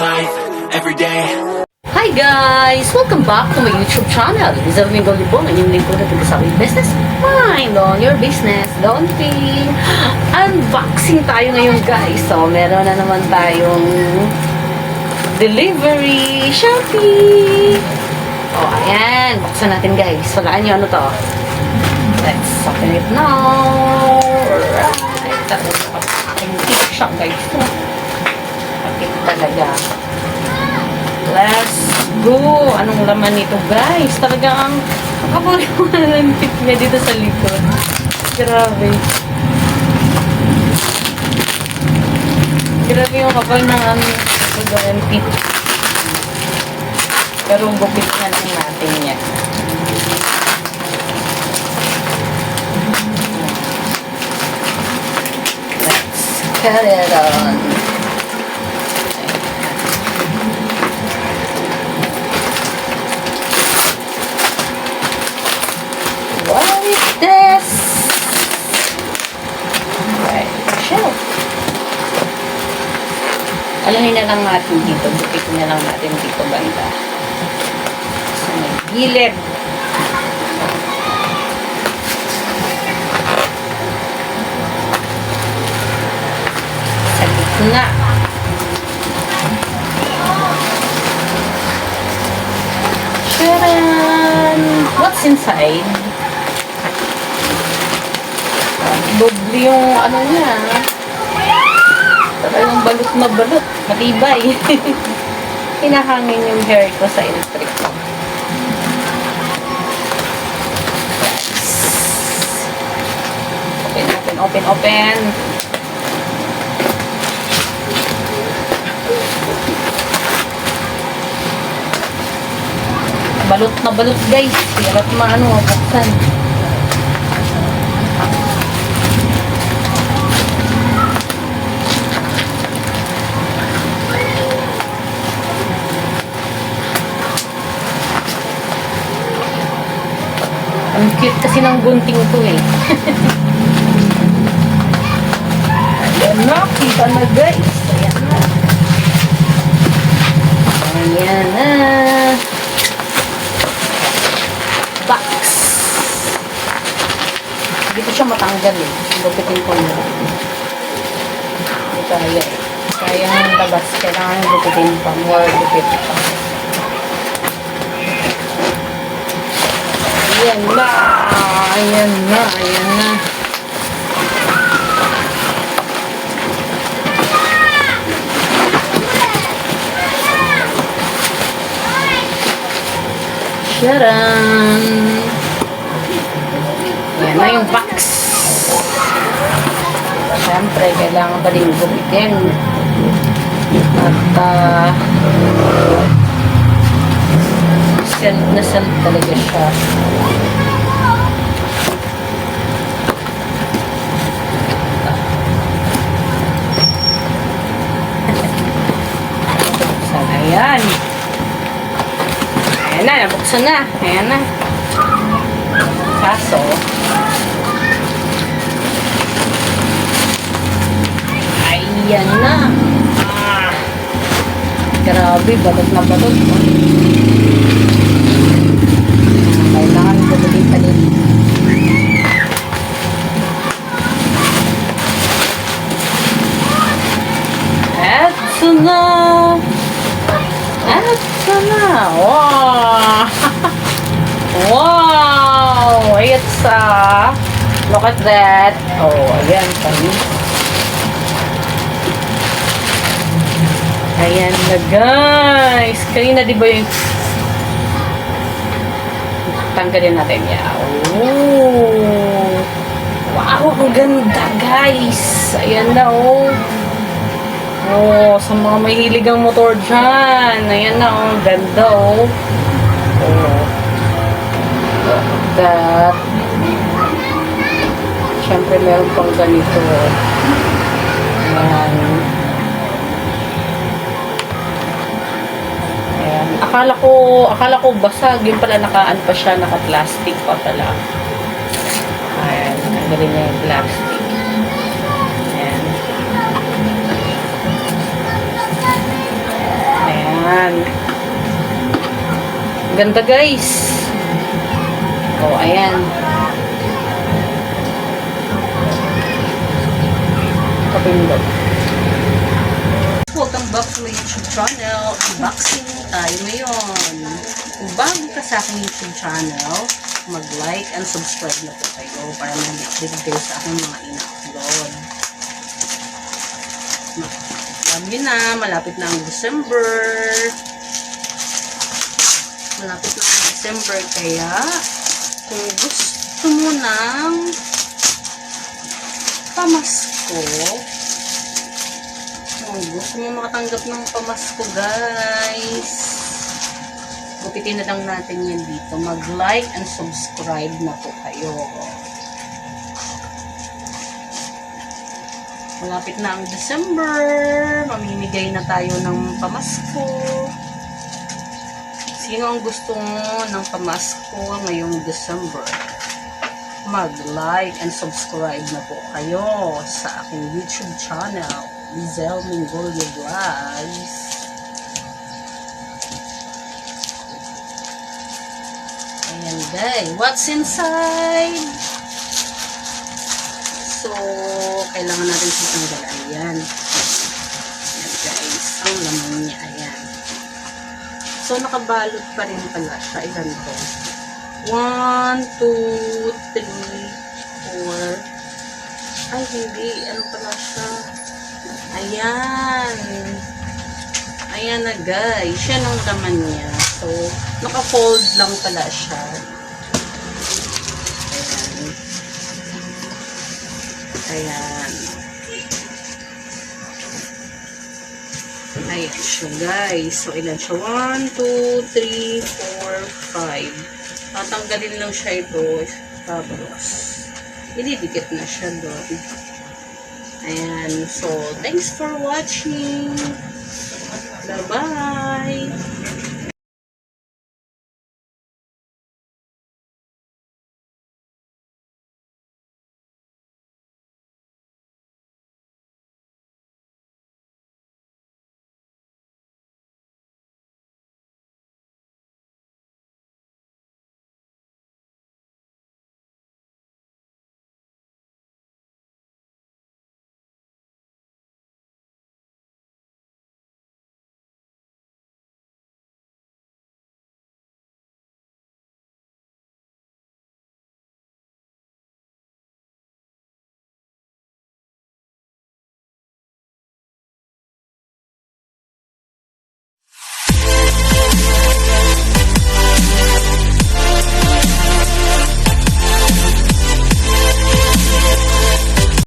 life, every day. Hi guys! Welcome back to my YouTube channel. This is Domingo Libong, ang inyong lingkod na taga-sabi business. Mind on your business. Don't be. Unboxing tayo ngayon guys. So, meron na naman tayong delivery Shopee. Oh, ayan. Buksan natin guys. Walaan nyo ano to. Let's open it now. Alright. Tapos aking tip shop guys. Pakit talaga. Let's go! Anong laman nito, guys? Talagang kapag ng tip niya dito sa likod. Grabe. Grabe yung kapal ng ng tip. Pero gupit na lang natin yan. Let's cut it on. What is this? Right, shelf. Alahin na lang natin dito. Bukit na lang natin dito banda. Sa may gilid. Sa gitna. Sharon! What's inside? Doble yung ano niya. Talagang balot na balot. Matibay. Hinahangin yung hair ko sa electric ko. Open. Balot na balot guys. Hirap buksan. Ang cute kasi ng gunting ko eh. Ayan na, kita na guys. Ayan na. Ayan na. Box. Hindi ko siya matanggal eh. Lupitin ko na. Hindi kaya eh. Kaya labas. Kailangan lupitin pa. More lupit pa. Ayan na. Ayan na. Ayan na. Sharon. Ayan na yung box. Siyempre, kailangan pa rin gupitin. At self na self talaga siya. Ayan. Ayan na, nabuksan na. Ayan na. Kaso, ayan na. Grabe, balot na balot. Kailangan gabagin pa din. Eto na. Eto na. Wow. Wow. It's look at that. Oh, ayan. Ayan na guys. Kanina di ba yung tanggalin natin yan. Oh. Wow, ang ganda guys. Ayan na oh. Oh, sa mga mahilig ang motor dyan. Ayan na oh. Ganda oh. Oh. Look at that. Siyempre meron pang ganito. Ayan. Akala ko basag. Yung pala nakaan pa siya, naka-plastic pa pala. Ayan, tanggalin niya yung plastic. Ayan. Ayan. Ganda guys. Oh, ayan. Kapindot. Welcome back to my YouTube channel. Unboxing tayo ngayon. Kung bago ka sa aking YouTube channel, mag-like and subscribe na po kayo para mag-update kayo sa aking mga ina-upload. Alam nyo na, malapit na ang December. Malapit na ang December, kaya kung gusto mo ng pamasko, kung gusto mo makatanggap ng pamasko guys, gupitin na lang natin yan dito. Mag-like and subscribe na po kayo. Malapit na ang December, mamimigay na tayo ng pamasko. Sino ang gusto ng pamasko ngayong December? Mag-like and subscribe na po kayo sa aking YouTube channel, Lizelle Mingolio Vlogs. Ayan guys, what's inside? So, kailangan natin siya tanggalan. Ayan. Ayan guys, ang laman niya. Ayan. So, nakabalot pa rin pala siya. Ilan to? 1, 2, 3, 4. Ay, hindi. Ano pala siya? Ayan. Ayan na guys. Yan ang laman niya. So, naka-fold lang pala siya. Ayan. Ayan siya guys. So, ilan siya? 1, 2, 3, 4, 5. Tatanggalin lang siya ito. Tapos, ilidikit na siya doon. Ayan. So, thanks for watching. Bye-bye.